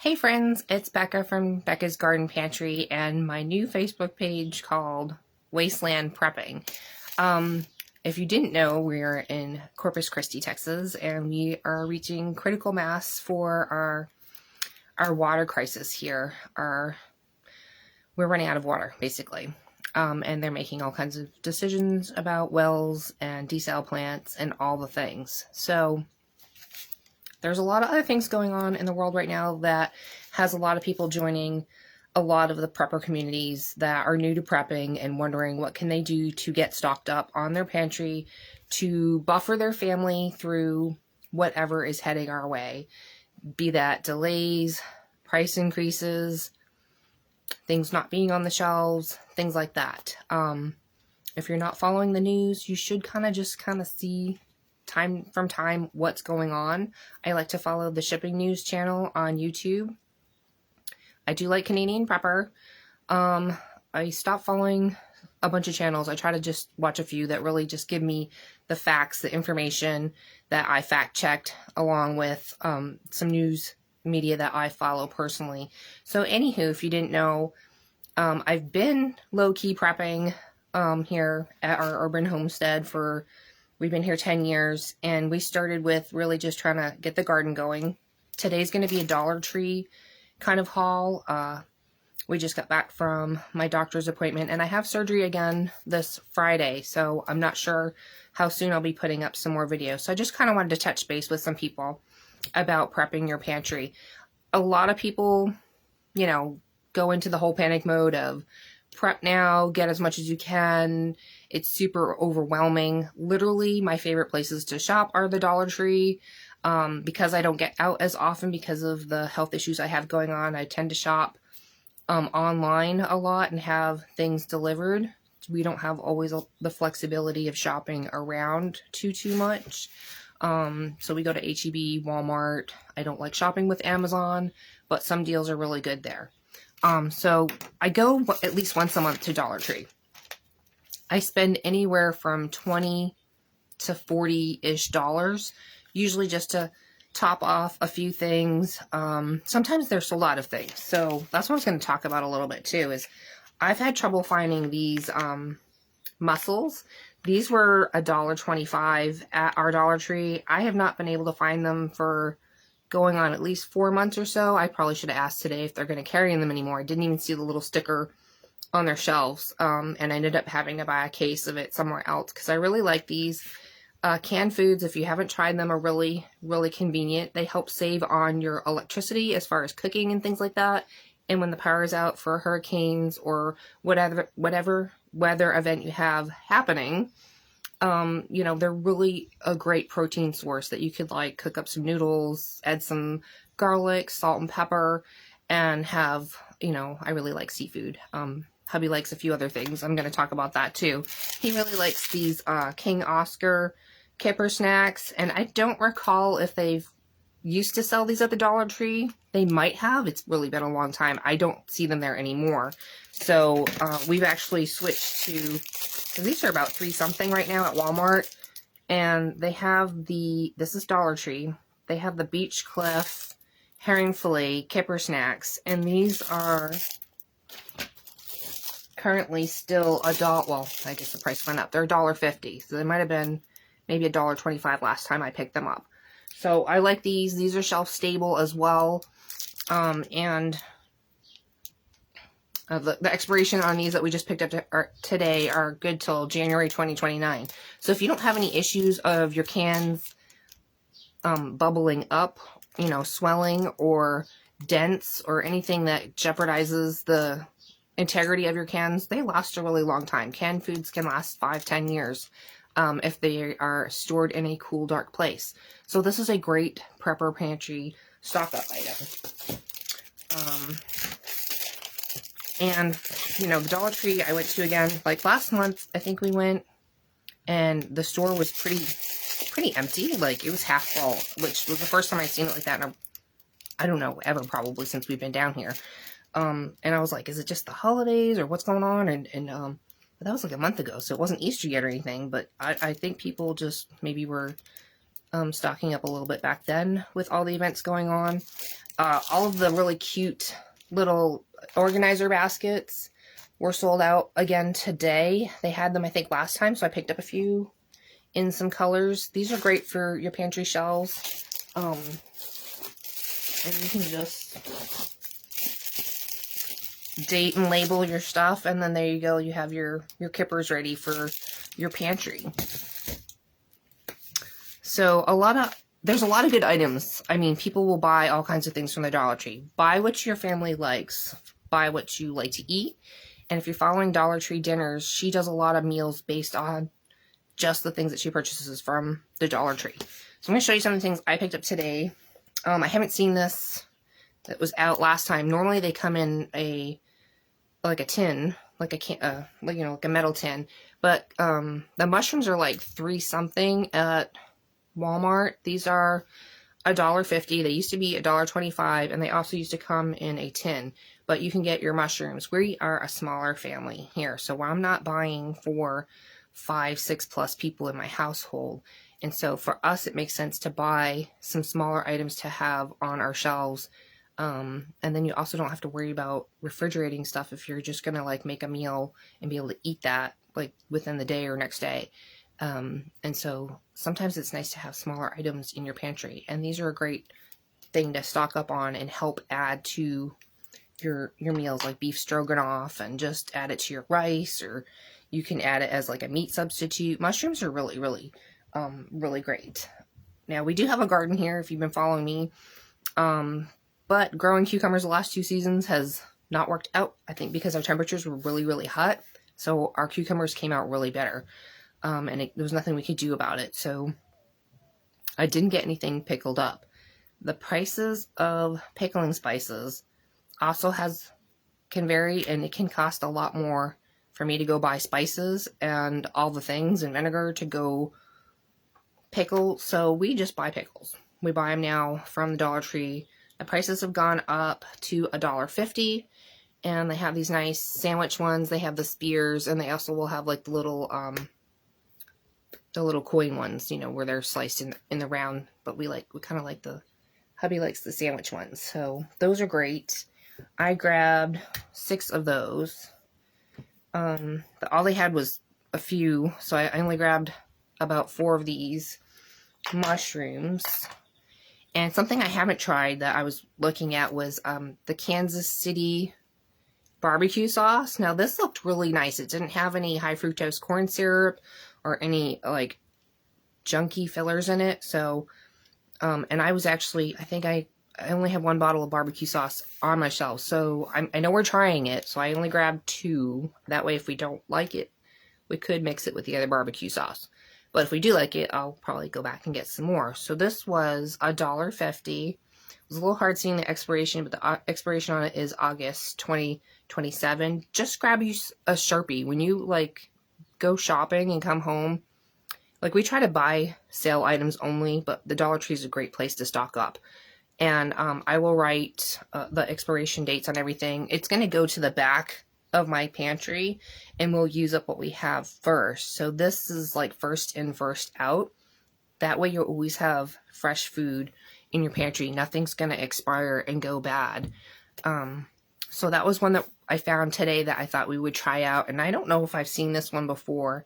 Hey friends, it's Becca from Becca's Garden Pantry and my new Facebook page called Wasteland Prepping. If you didn't know, we're in Corpus Christi, Texas, and we are reaching critical mass for our water crisis here. We're running out of water, basically. And they're making all kinds of decisions about wells and desal plants and all the things. So there's a lot of other things going on in the world right now that has a lot of people joining a lot of the prepper communities that are new to prepping and wondering what can they do to get stocked up on their pantry to buffer their family through whatever is heading our way, be that delays, price increases, things not being on the shelves, things like that. If you're not following the news, you should kind of see time from time what's going on. I like to follow the shipping news channel on YouTube. I do like Canadian Prepper. I stopped following a bunch of channels. I try to just watch a few that really just give me the facts, the information that I fact checked, along with some news media that I follow personally. So anywho, if you didn't know, I've been low-key prepping here at our urban homestead we've been here 10 years, and we started with really just trying to get the garden going. Today's going to be a Dollar Tree kind of haul. We just got back from my doctor's appointment, and I have surgery again this Friday, so I'm not sure how soon I'll be putting up some more videos. So I just kind of wanted to touch base with some people about prepping your pantry. A lot of people, go into the whole panic mode of prep now, get as much as you can. It's super overwhelming. Literally, my favorite places to shop are the Dollar Tree. Because I don't get out as often because of the health issues I have going on, I tend to shop online a lot and have things delivered. We don't have always the flexibility of shopping around too much. So we go to H-E-B, Walmart. I don't like shopping with Amazon, but some deals are really good there. So I go at least once a month to Dollar Tree. I spend anywhere from $20 to $40-ish, usually just to top off a few things. Sometimes there's a lot of things. So that's what I was going to talk about a little bit too, is I've had trouble finding these mussels. These were $1.25 at our Dollar Tree. I have not been able to find them for going on at least 4 months or so. I probably should have asked today if they're going to carry them anymore. I didn't even see the little sticker on their shelves, and I ended up having to buy a case of it somewhere else because I really like these. Canned foods, if you haven't tried them, are really, really convenient. They help save on your electricity as far as cooking and things like that. And when the power is out for hurricanes or whatever weather event you have happening, they're really a great protein source that you could cook up some noodles, add some garlic, salt and pepper, and have, I really like seafood. Hubby likes a few other things. I'm going to talk about that too. He really likes these King Oscar kipper snacks, and I don't recall if they've used to sell these at the Dollar Tree. They might have. It's really been a long time. I don't see them there anymore. So we've actually switched to, these are about $3 something right now at Walmart, and they have this is Dollar Tree. They have the Beach Cliff herring fillet kipper snacks, and these are currently still $1. Well, I guess the price went up. They're $1.50, so they might have been maybe $1.25 last time I picked them up. So I like these. These are shelf stable as well, and the expiration on these that we just picked up today are good till January 2029. So if you don't have any issues of your cans bubbling up, swelling or dents or anything that jeopardizes the integrity of your cans, they last a really long time. Canned foods can last 5-10 years if they are stored in a cool, dark place. So this is a great prepper pantry stock-up item. And the Dollar Tree I went to again, last month, I think we went, and the store was pretty empty. It was half full, which was the first time I've seen it like that in I don't know, ever probably since we've been down here. And I was like, is it just the holidays or what's going on? But that was a month ago, so it wasn't Easter yet or anything, but I think people just maybe were stocking up a little bit back then with all the events going on. All of the really cute little organizer baskets were sold out again today. They had them, I think, last time, so I picked up a few in some colors. These are great for your pantry shelves. And you can just date and label your stuff, and then there you go. You have your kippers ready for your pantry. So there's a lot of good items. I mean, people will buy all kinds of things from the Dollar Tree. Buy what your family likes. Buy what you like to eat. And if you're following Dollar Tree dinners, she does a lot of meals based on just the things that she purchases from the Dollar Tree. So I'm going to show you some of the things I picked up today. I haven't seen this that was out last time. Normally they come in like a tin, like a like a metal tin. But the mushrooms are like $3 something at Walmart. These are $1.50. They used to be $1.25, and they also used to come in a tin. But you can get your mushrooms. We are a smaller family here, so I'm not buying for 5, 6 plus people in my household. And so for us, it makes sense to buy some smaller items to have on our shelves. And then you also don't have to worry about refrigerating stuff if you're just gonna like make a meal and be able to eat that like within the day or next day. And so sometimes it's nice to have smaller items in your pantry, and these are a great thing to stock up on and help add to your meals, like beef stroganoff, and just add it to your rice, or you can add it as like a meat substitute. Mushrooms are really, really, really great. Now, we do have a garden here if you've been following me, but growing cucumbers the last 2 seasons has not worked out, I think, because our temperatures were really, really hot, so our cucumbers came out really better. And there was nothing we could do about it, so I didn't get anything pickled up. The prices of pickling spices also can vary, and it can cost a lot more for me to go buy spices and all the things and vinegar to go pickle, so we just buy pickles. We buy them now from the Dollar Tree. The prices have gone up to $1.50, and they have these nice sandwich ones. They have the spears, and they also will have like the little coin ones, you know, where they're sliced in the round, but we kind of like hubby likes the sandwich ones, so those are great. I grabbed 6 of those. But all they had was a few, so I only grabbed about 4 of these mushrooms. And something I haven't tried that I was looking at was the Kansas City barbecue sauce. Now, this looked really nice. It didn't have any high fructose corn syrup or any like junky fillers in it. So, and I was actually, I think I only have 1 bottle of barbecue sauce on my shelf. So I know we're trying it. So I only grabbed 2. That way, if we don't like it, we could mix it with the other barbecue sauce. But if we do like it, I'll probably go back and get some more. So this was $1.50. It was a little hard seeing the expiration, but the expiration on it is August 2027. Just grab you a Sharpie. When you like go shopping and come home, like we try to buy sale items only, but the Dollar Tree is a great place to stock up. And I will write the expiration dates on everything. It's going to go to the back of my pantry, and we'll use up what we have first. So this is like first in, first out. That way you'll always have fresh food in your pantry. Nothing's going to expire and go bad. So that was one that I found today that I thought we would try out. And I don't know if I've seen this one before,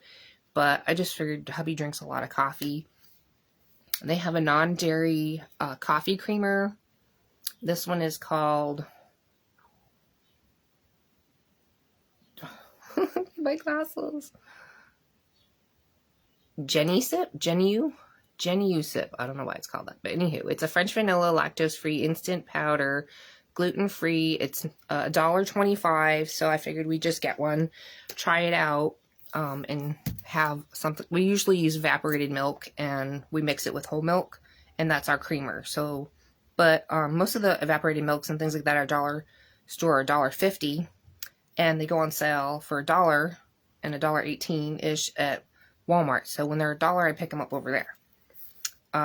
but I just figured hubby drinks a lot of coffee. They have a non-dairy coffee creamer. This one is called... my glasses. Jenny Sip? Jenny Sip. I don't know why it's called that. But anywho, it's a French vanilla lactose-free instant powder, gluten-free. It's $1.25. So I figured we'd just get one, try it out, and have something. We usually use evaporated milk, and we mix it with whole milk, and that's our creamer. So, but most of the evaporated milks and things like that are dollar store $1.50, and they go on sale for $1 and $1.18-ish at Walmart. So when they're $1, I pick them up over there.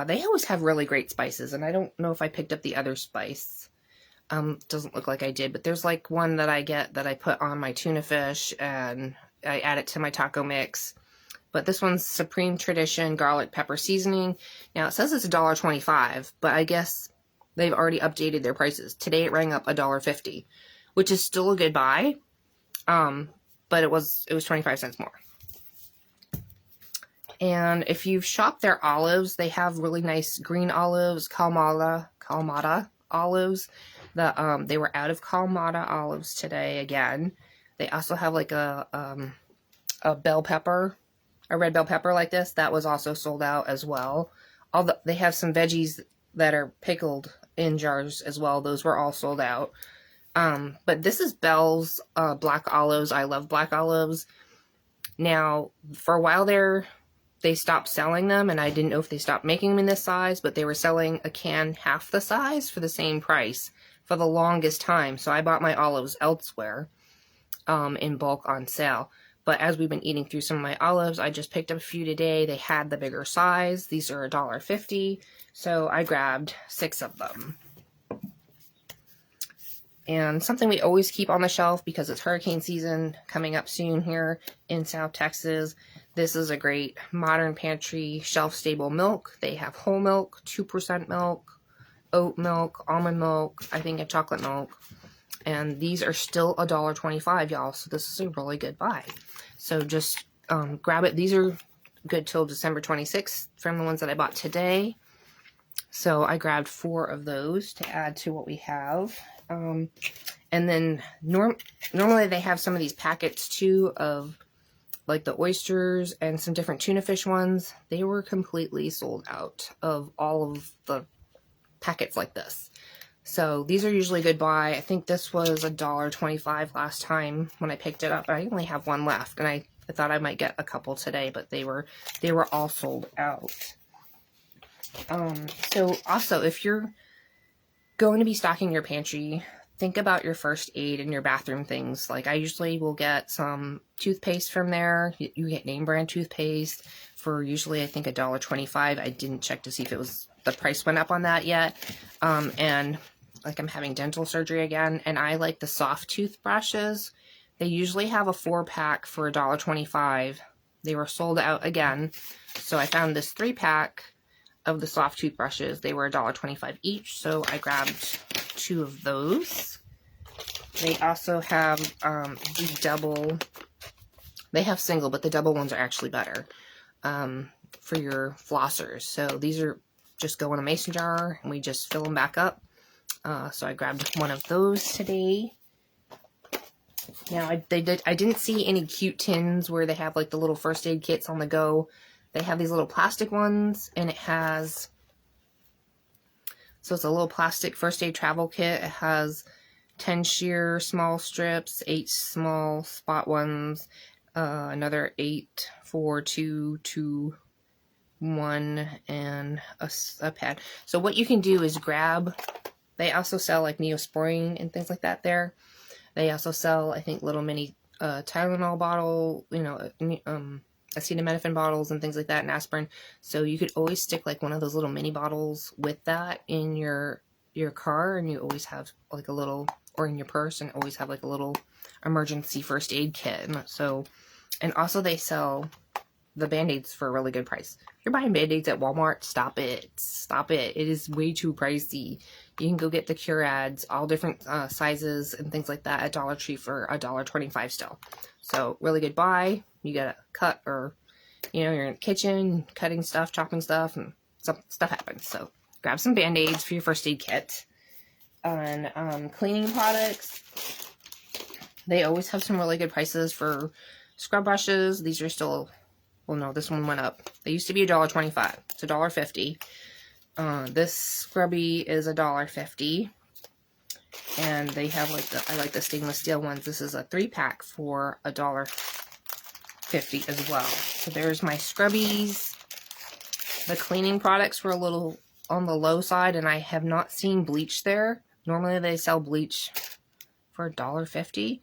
They always have really great spices, and I don't know if I picked up the other spice. Doesn't look like I did, but there's like one that I get that I put on my tuna fish, and I add it to my taco mix. but this one's Supreme Tradition Garlic Pepper Seasoning. Now, it says it's $1.25, but I guess they've already updated their prices. Today, it rang up $1.50, which is still a good buy, but it was 25 cents more. And if you've shopped their olives, they have really nice green olives, Kalamata olives. They were out of Kalamata olives today again. They also have like a bell pepper, a red bell pepper like this. That was also sold out as well. They have some veggies that are pickled in jars as well. Those were all sold out. But this is Bell's black olives. I love black olives. Now, for a while there, they stopped selling them, and I didn't know if they stopped making them in this size, but they were selling a can half the size for the same price for the longest time. So I bought my olives elsewhere in bulk on sale. But as we've been eating through some of my olives, I just picked up a few today. They had the bigger size. These are $1.50, so I grabbed 6 of them. And something we always keep on the shelf because it's hurricane season coming up soon here in South Texas. This is a great Modern Pantry shelf-stable milk. They have whole milk, 2% milk, oat milk, almond milk, I think a chocolate milk. And these are still $1.25, y'all. So this is a really good buy. So just grab it. These are good till December 26th from the ones that I bought today. So I grabbed 4 of those to add to what we have. And then normally they have some of these packets too of like the oysters and some different tuna fish ones. They were completely sold out of all of the packets like this. So these are usually a good buy. I think this was $1.25 last time when I picked it up. I only have 1 left, and I thought I might get a couple today, but they were all sold out. So also, if you're going to be stocking your pantry, think about your first aid and your bathroom things. Like I usually will get some toothpaste from there. You get name brand toothpaste for usually I think $1.25. I didn't check to see if the price went up on that yet. And like I'm having dental surgery again, and I like the soft toothbrushes. They usually have a 4-pack for $1.25. They were sold out again. So I found this 3-pack of the soft toothbrushes. They were $1.25 each, so I grabbed 2 of those. They also have the double. They have single, but the double ones are actually better for your flossers. So these are just go in a mason jar, and we just fill them back up. So I grabbed 1 of those today. Now I didn't see any cute tins where they have like the little first aid kits on the go. They have these little plastic ones, and it has, so it's a little plastic first aid travel kit. It has 10 sheer small strips, 8 small spot ones, another 8 for 2, 2, 1, and a pad. So what you can do is grab, they also sell like Neosporin and things like that there. They also sell, I think, little mini Tylenol bottle, acetaminophen bottles and things like that, and aspirin. So you could always stick like one of those little mini bottles with that in your car, and you always have like a little, or in your purse, and always have like a little emergency first aid kit. So, and also they sell the Band-Aids for a really good price. If you're buying Band-Aids at Walmart, stop it. Stop it. It is way too pricey. You can go get the Curads, all different sizes and things like that at Dollar Tree for $1.25 still. So really good buy. You gotta cut, or you're in the kitchen cutting stuff, chopping stuff, and stuff happens. So grab some Band-Aids for your first aid kit. And cleaning products, they always have some really good prices for scrub brushes. These are still, well, no, this one went up. They used to be $1.25. It's $1.50. This scrubby is $1.50. And they have like I like the stainless steel ones. This is a 3-pack for $1.50 as well. So there's my scrubbies. The cleaning products were a little on the low side, and I have not seen bleach there. Normally they sell bleach for $1.50,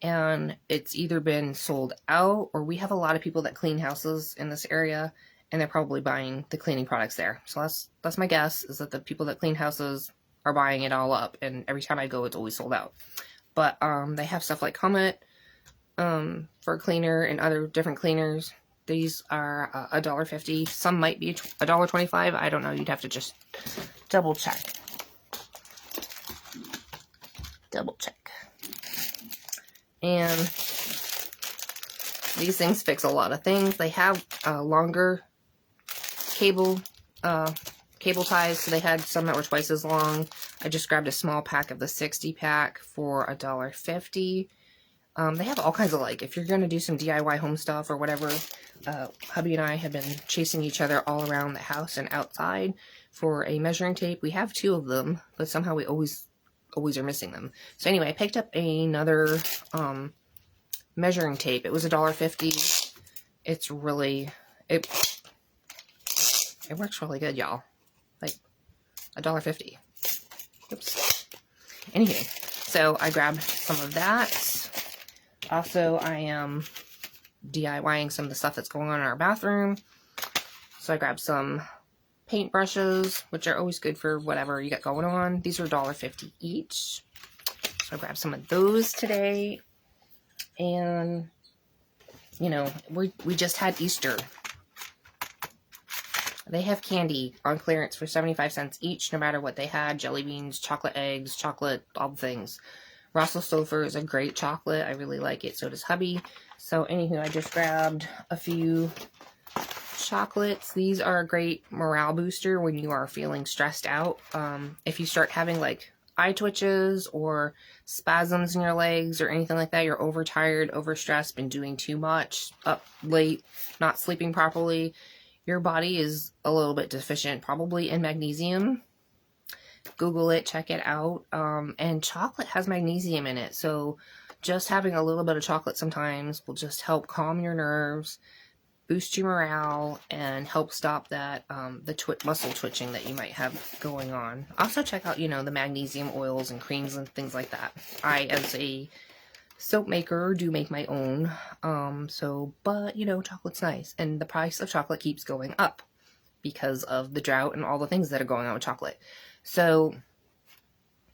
and it's either been sold out, or we have a lot of people that clean houses in this area, and they're probably buying the cleaning products there. So that's my guess, is that the people that clean houses are buying it all up, and every time I go, it's always sold out. But they have stuff like Comet for a cleaner and other different cleaners. These are $1.50. Some might be $1.25. I don't know. You'd have to just double check. Double check. And these things fix a lot of things. They have longer cable ties, so they had some that were twice as long. I just grabbed a small pack of the 60 pack for $1.50. They have all kinds of, like, if you're going to do some DIY home stuff or whatever, hubby and I have been chasing each other all around the house and outside for a measuring tape. We have 2 of them, but somehow we always are missing them. So anyway, I picked up another measuring tape. It was $1.50. It's really, it works really good, y'all. Like, $1.50. Oops. Anyway, so I grabbed some of that. Also, I am DIYing some of the stuff that's going on in our bathroom. So I grabbed some paint brushes, which are always good for whatever you got going on. These are $1.50 each. So I grabbed some of those today. And, you know, we just had Easter. They have candy on clearance for 75 cents each, no matter what they had. Jelly beans, chocolate eggs, chocolate, all the things. Russell Stouffer is a great chocolate. I really like it. So does hubby. So anywho, I just grabbed a few chocolates. These are a great morale booster when you are feeling stressed out. If you start having like eye twitches or spasms in your legs or anything like that, you're overtired, overstressed, been doing too much, up late, not sleeping properly, your body is a little bit deficient, probably in magnesium. Google it, check it out. And chocolate has magnesium in it, so just having a little bit of chocolate sometimes will just help calm your nerves, boost your morale, and help stop that the muscle twitching that you might have going on. Also check out, you know, the magnesium oils and creams and things like that. I, as a soap maker, do make my own. But you know, chocolate's nice, and the price of chocolate keeps going up because of the drought and all the things that are going on with chocolate. So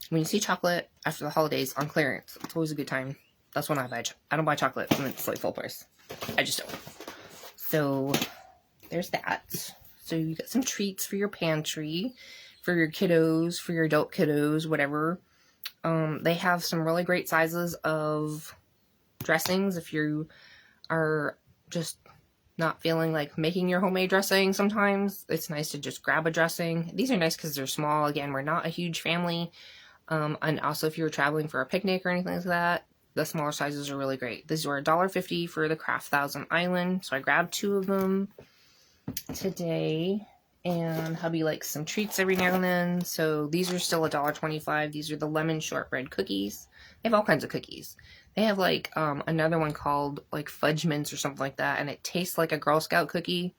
when you see chocolate after the holidays on clearance, it's always a good time. That's when I buy. I don't buy chocolate when it's like full price. I just don't. So there's that. So you got some treats for your pantry, for your kiddos, for your adult kiddos, whatever. They have some really great sizes of dressings if you are just not feeling like making your homemade dressing sometimes. It's nice to just grab a dressing. These are nice because they're small. Again, we're not a huge family. And also if you were traveling for a picnic or anything like that, the smaller sizes are really great. These were $1.50 for the Kraft Thousand Island. So I grabbed 2 of them today. And hubby likes some treats every now and then. So these are still $1.25. These are the lemon shortbread cookies. They have all kinds of cookies. They have like another one called like fudge mints or something like that. And it tastes like a Girl Scout cookie.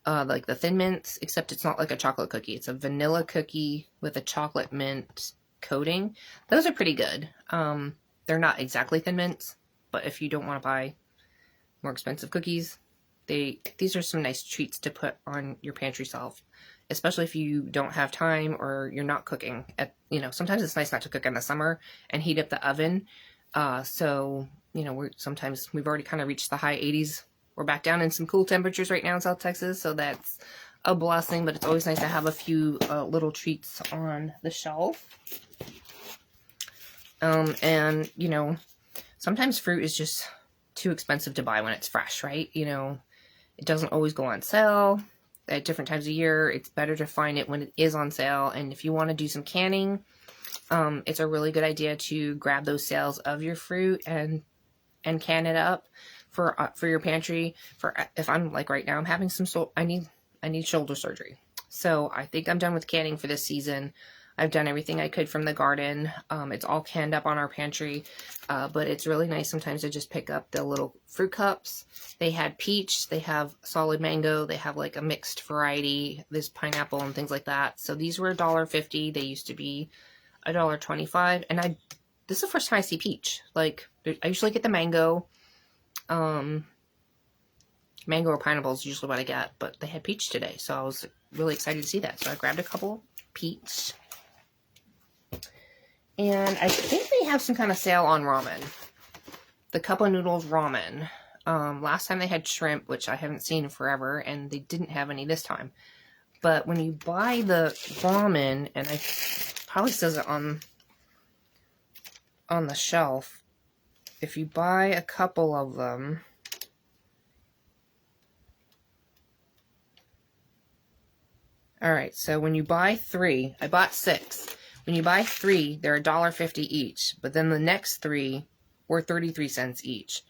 Like the Thin Mints, except it's not like a chocolate cookie. It's a vanilla cookie with a chocolate mint coating. Those are pretty good. They're not exactly Thin Mints, but if you don't want to buy more expensive cookies, these are some nice treats to put on your pantry shelf, especially if you don't have time or you're not cooking. Sometimes it's nice not to cook in the summer and heat up the oven. So, you know, sometimes we've already kind of reached the high 80s. We're back down in some cool temperatures right now in South Texas, so that's a blessing, but it's always nice to have a few little treats on the shelf. And, you know, sometimes fruit is just too expensive to buy when it's fresh, right? You know, it doesn't always go on sale at different times of year. It's better to find it when it is on sale. And if you want to do some canning, it's a really good idea to grab those sales of your fruit and can it up for your pantry. If I'm like right now, I'm having I need shoulder surgery. So I think I'm done with canning for this season. I've done everything I could from the garden. It's all canned up on our pantry, but it's really nice sometimes to just pick up the little fruit cups. They had peach, they have solid mango, they have like a mixed variety. There's pineapple and things like that. So these were $1.50. They used to be $1.25. And this is the first time I see peach. Like, I usually get the mango. Mango or pineapple is usually what I get, but they had peach today. So I was really excited to see that. So I grabbed a couple peach. And I think they have some kind of sale on ramen. The cup of noodles ramen. Last time they had shrimp, which I haven't seen in forever, and they didn't have any this time. But when you buy the ramen, and I probably says it on the shelf, if you buy a couple of them, alright, so when you buy 3, I bought 6. When you buy 3, they're $1.50 each, but then the next 3 were 33 cents each.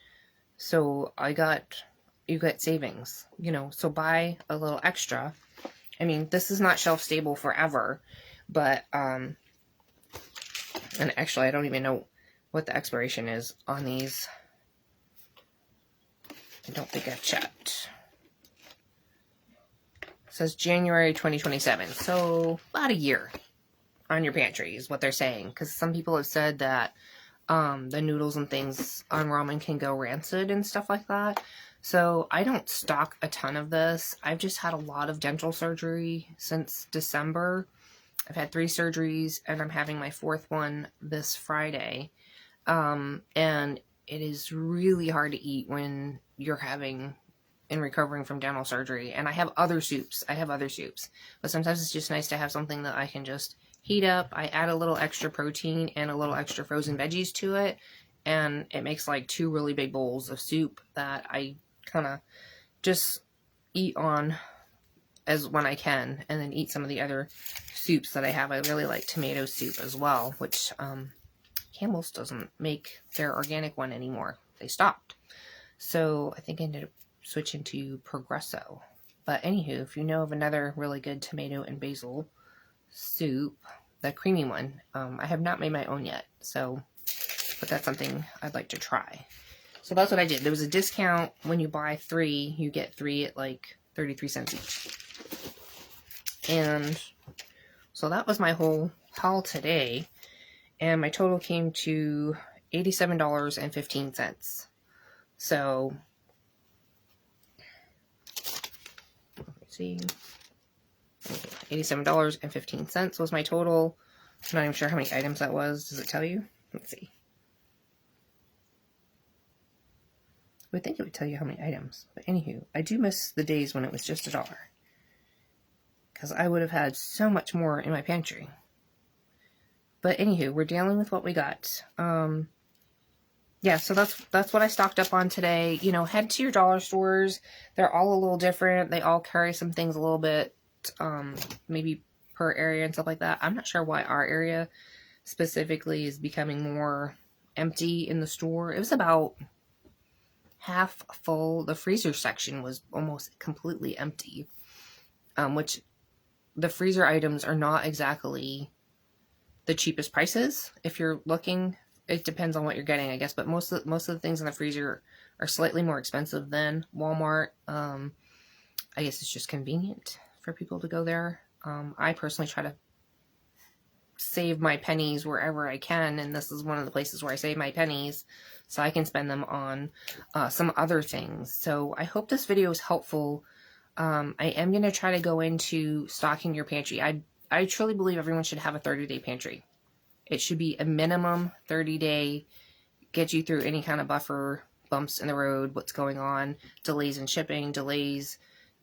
So you got savings, you know, so buy a little extra. I mean, this is not shelf stable forever, but, and actually I don't even know what the expiration is on these. I don't think I've checked. It says January 2027, so about a year on your pantry is what they're saying, because some people have said that the noodles and things on ramen can go rancid and stuff like that. So I don't stock a ton of this. I've just had a lot of dental surgery since December. I've had 3 surgeries, and I'm having my 4th one this Friday. And it is really hard to eat when you're having and recovering from dental surgery. And I have other soups. But sometimes it's just nice to have something that I can just heat up. I add a little extra protein and a little extra frozen veggies to it, and it makes like 2 really big bowls of soup that I kind of just eat on as when I can, and then eat some of the other soups that I have. I really like tomato soup as well, which Campbell's doesn't make their organic one anymore. They stopped. So I think I ended up switching to Progresso. But anywho, if you know of another really good tomato and basil soup, the creamy one, I have not made my own yet, so, but that's something I'd like to try. So that's what I did. There was a discount. When you buy 3, you get 3 at like 33 cents each. And so that was my whole haul today, and my total came to $87.15. So let me see, $87.15 was my total. I'm not even sure how many items that was. Does it tell you? Let's see. I would think it would tell you how many items. But anywho, I do miss the days when it was just $1. Because I would have had so much more in my pantry. But anywho, we're dealing with what we got. Yeah, so that's what I stocked up on today. You know, head to your dollar stores. They're all a little different. They all carry some things a little bit, maybe per area and stuff like that. I'm not sure why our area specifically is becoming more empty in the store. It was about half full. The freezer section was almost completely empty, which the freezer items are not exactly the cheapest prices. If you're looking, it depends on what you're getting, I guess, but most of the things in the freezer are slightly more expensive than Walmart. I guess it's just convenient for people to go there. I personally try to save my pennies wherever I can, and this is one of the places where I save my pennies so I can spend them on some other things. So I hope this video is helpful. I am going to try to go into stocking your pantry. I truly believe everyone should have a 30-day pantry. It should be a minimum 30-day, get you through any kind of buffer, bumps in the road, what's going on, delays in shipping, delays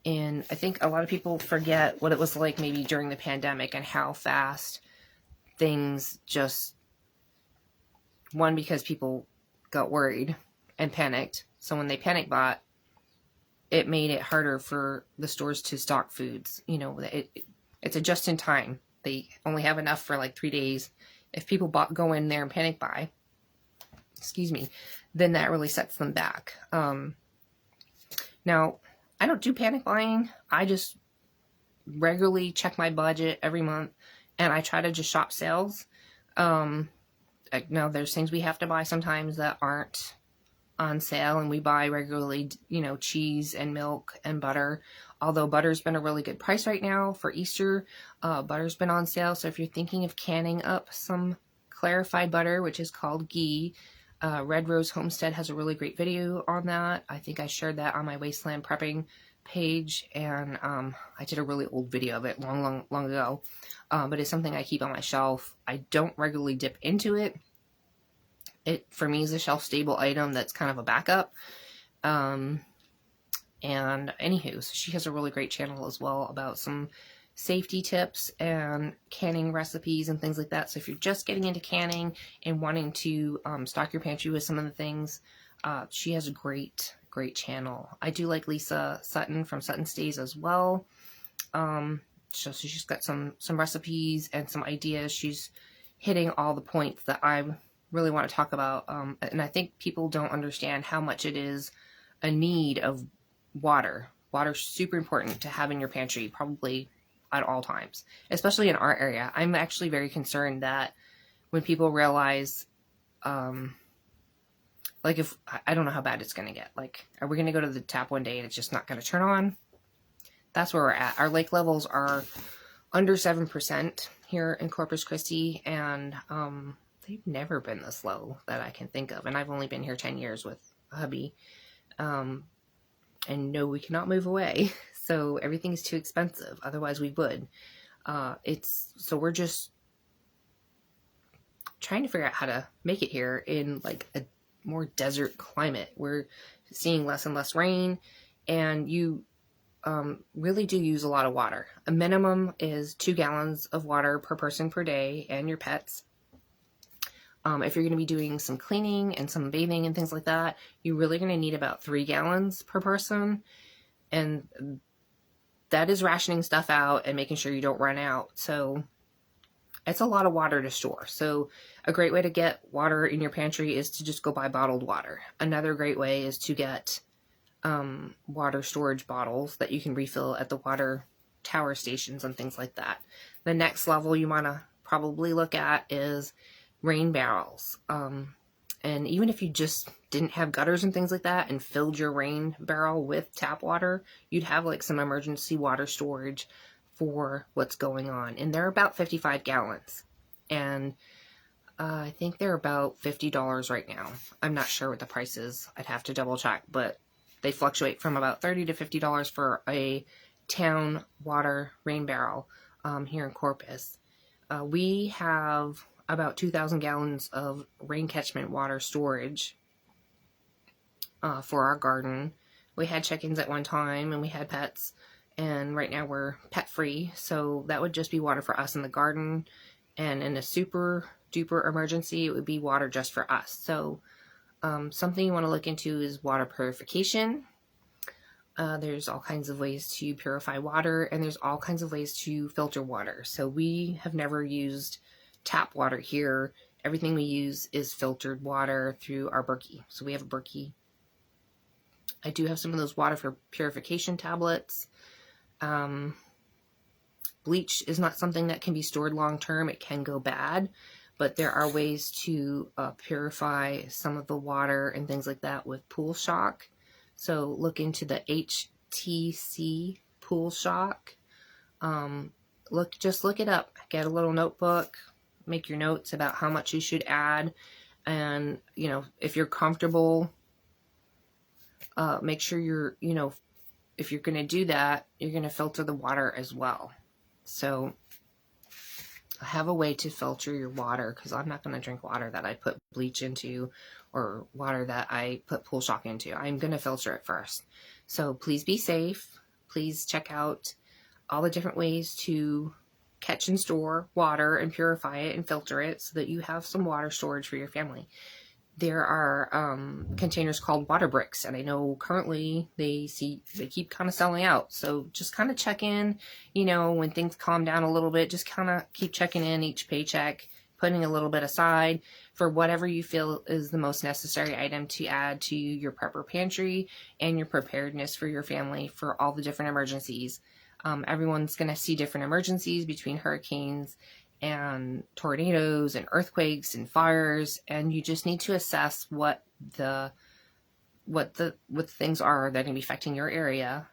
in, I think a lot of people forget what it was like maybe during the pandemic and how fast things just, one, because people got worried and panicked. So when they panic bought, it made it harder for the stores to stock foods. You know, it's a just in time. They only have enough for like 3 days. If people go in there and panic buy, excuse me, then that really sets them back. Now, I don't do panic buying. I just regularly check my budget every month, and I try to just shop sales. Now, there's things we have to buy sometimes that aren't on sale, and we buy regularly, you know, cheese and milk and butter. Although butter's been a really good price right now for Easter. Butter's been on sale, so if you're thinking of canning up some clarified butter, which is called ghee, Red Rose Homestead has a really great video on that. I think I shared that on my Wasteland prepping page, and I did a really old video of it long ago. But it's something I keep on my shelf. I don't regularly dip into it. It, for me, is a shelf-stable item that's kind of a backup. And anywho, so she has a really great channel as well about some safety tips and canning recipes and things like that. So if you're just getting into canning and wanting to stock your pantry with some of the things, she has a great channel. I do like Lisa Sutton from Sutton Stays as well. So she's got some recipes and some ideas. She's hitting all the points that I really want to talk about. And I think people don't understand how much it is a need of water. Water's super important to have in your pantry, probably at all times, especially in our area. I'm actually very concerned that when people realize, like, if I don't know how bad it's going to get, like, are we going to go to the tap one day and it's just not going to turn on? That's where we're at. Our lake levels are under 7% here in Corpus Christi, and they've never been this low that I can think of. And I've only been here 10 years with a hubby. And no, we cannot move away. So everything is too expensive. Otherwise we would. So we're just trying to figure out how to make it here in like a more desert climate. We're seeing less and less rain, and you really do use a lot of water. A minimum is 2 gallons of water per person per day and your pets. If you're going to be doing some cleaning and some bathing and things like that, you're really going to need about 3 gallons per person. And that is rationing stuff out and making sure you don't run out. So it's a lot of water to store. So a great way to get water in your pantry is to just go buy bottled water. Another great way is to get water storage bottles that you can refill at the water tower stations and things like that. The next level you want to probably look at is rain barrels. And even if you just didn't have gutters and things like that and filled your rain barrel with tap water, you'd have like some emergency water storage for what's going on. And they're about 55 gallons. And I think they're about $50 right now. I'm not sure what the price is. I'd have to double check, but they fluctuate from about $30 to $50 for a town water rain barrel here in Corpus. We have about 2,000 gallons of rain catchment water storage for our garden. We had chickens at one time and we had pets, and right now we're pet free, so that would just be water for us in the garden, and in a super duper emergency it would be water just for us. So something you want to look into is water purification. There's all kinds of ways to purify water, and there's all kinds of ways to filter water. So we have never used tap water here. Everything we use is filtered water through our Berkey. So we have a Berkey. I do have some of those water for purification tablets. Bleach is not something that can be stored long term. It can go bad, but there are ways to purify some of the water and things like that with pool shock. So look into the HTC pool shock. Just look it up. Get a little notebook. Make your notes about how much you should add, and if you're comfortable, make sure you're if you're going to do that, you're going to filter the water as well. So have a way to filter your water, because I'm not going to drink water that I put bleach into or water that I put pool shock into. I'm going to filter it first. So please be safe. Please check out all the different ways to catch and store water and purify it and filter it so that you have some water storage for your family. There are containers called water bricks, and I know currently they keep kind of selling out. So just kind of check in, when things calm down a little bit, just kind of keep checking in each paycheck, putting a little bit aside for whatever you feel is the most necessary item to add to your prepper pantry and your preparedness for your family for all the different emergencies. Everyone's going to see different emergencies between hurricanes and tornadoes and earthquakes and fires, and you just need to assess what the things are that are going to be affecting your area,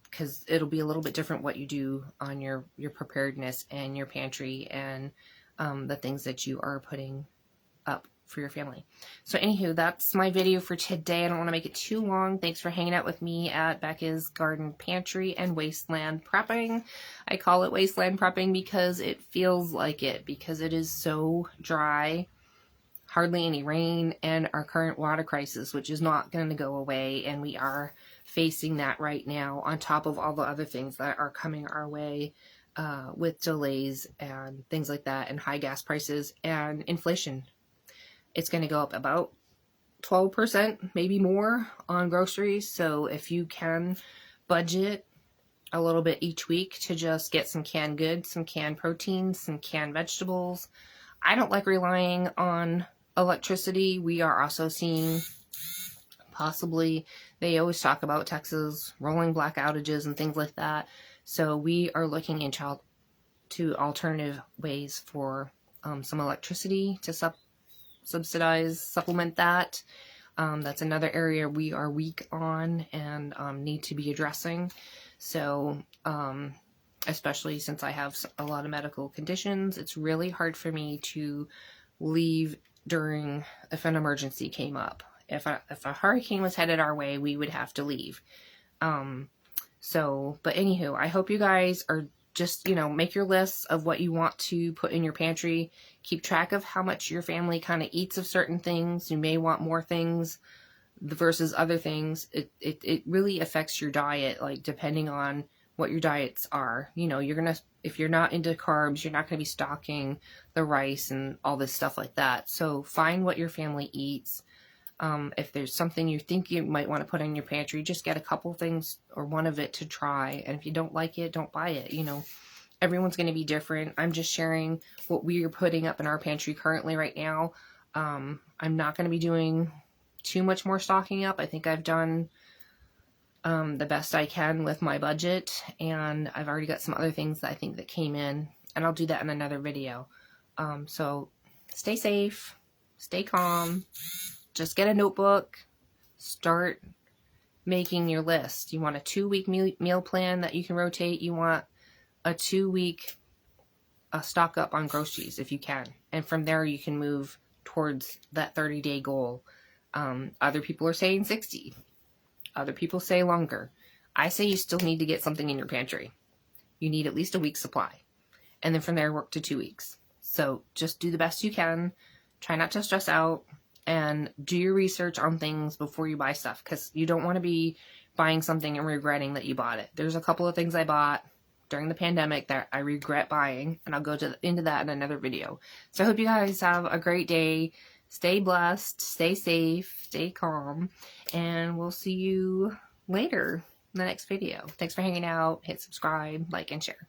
because it'll be a little bit different what you do on your preparedness and your pantry and the things that you are putting up for your family. So anywho, that's my video for today. I don't want to make it too long. Thanks for hanging out with me at Becca's Garden Pantry and Wasteland Prepping. I call it Wasteland Prepping because it feels like it, because it is so dry. hardly any rain, and our current water crisis, which is not going to go away, and we are facing that right now on top of all the other things that are coming our way with delays and things like that, and high gas prices and inflation. It's going to go up about 12%, maybe more, on groceries. So if you can budget a little bit each week to just get some canned goods, some canned proteins, some canned vegetables. I don't like relying on electricity. We are also seeing possibly, they always talk about Texas rolling black outages and things like that. So we are looking into alternative ways for some electricity to supplement that. That's another area we are weak on and need to be addressing. So, especially since I have a lot of medical conditions, it's really hard for me to leave if an emergency came up. If a hurricane was headed our way, we would have to leave. But anywho, I hope you guys are just, make your lists of what you want to put in your pantry. Keep track of how much your family kind of eats of certain things. You may want more things versus other things. It really affects your diet, like depending on what your diets are. If you're not into carbs, you're not going to be stocking the rice and all this stuff like that. So find what your family eats. If there's something you think you might want to put in your pantry, just get a couple things or one of it to try. And if you don't like it, don't buy it. Everyone's going to be different. I'm just sharing what we are putting up in our pantry currently right now. I'm not going to be doing too much more stocking up. I think I've done the best I can with my budget, and I've already got some other things that I think that came in, and I'll do that in another video. So stay safe, stay calm. Just get a notebook, start making your list. You want a 2-week meal plan that you can rotate. You want a 2-week stock up on groceries if you can. And from there you can move towards that 30-day goal. Other people are saying 60. Other people say longer. I say you still need to get something in your pantry. You need at least a week's supply. And then from there work to 2 weeks. So just do the best you can. Try not to stress out. And do your research on things before you buy stuff, because you don't want to be buying something and regretting that you bought it. There's a couple of things I bought during the pandemic that I regret buying, and I'll go into that in another video. So I hope you guys have a great day. Stay blessed, stay safe, stay calm, and we'll see you later in the next video. Thanks for hanging out. Hit subscribe, like, and share.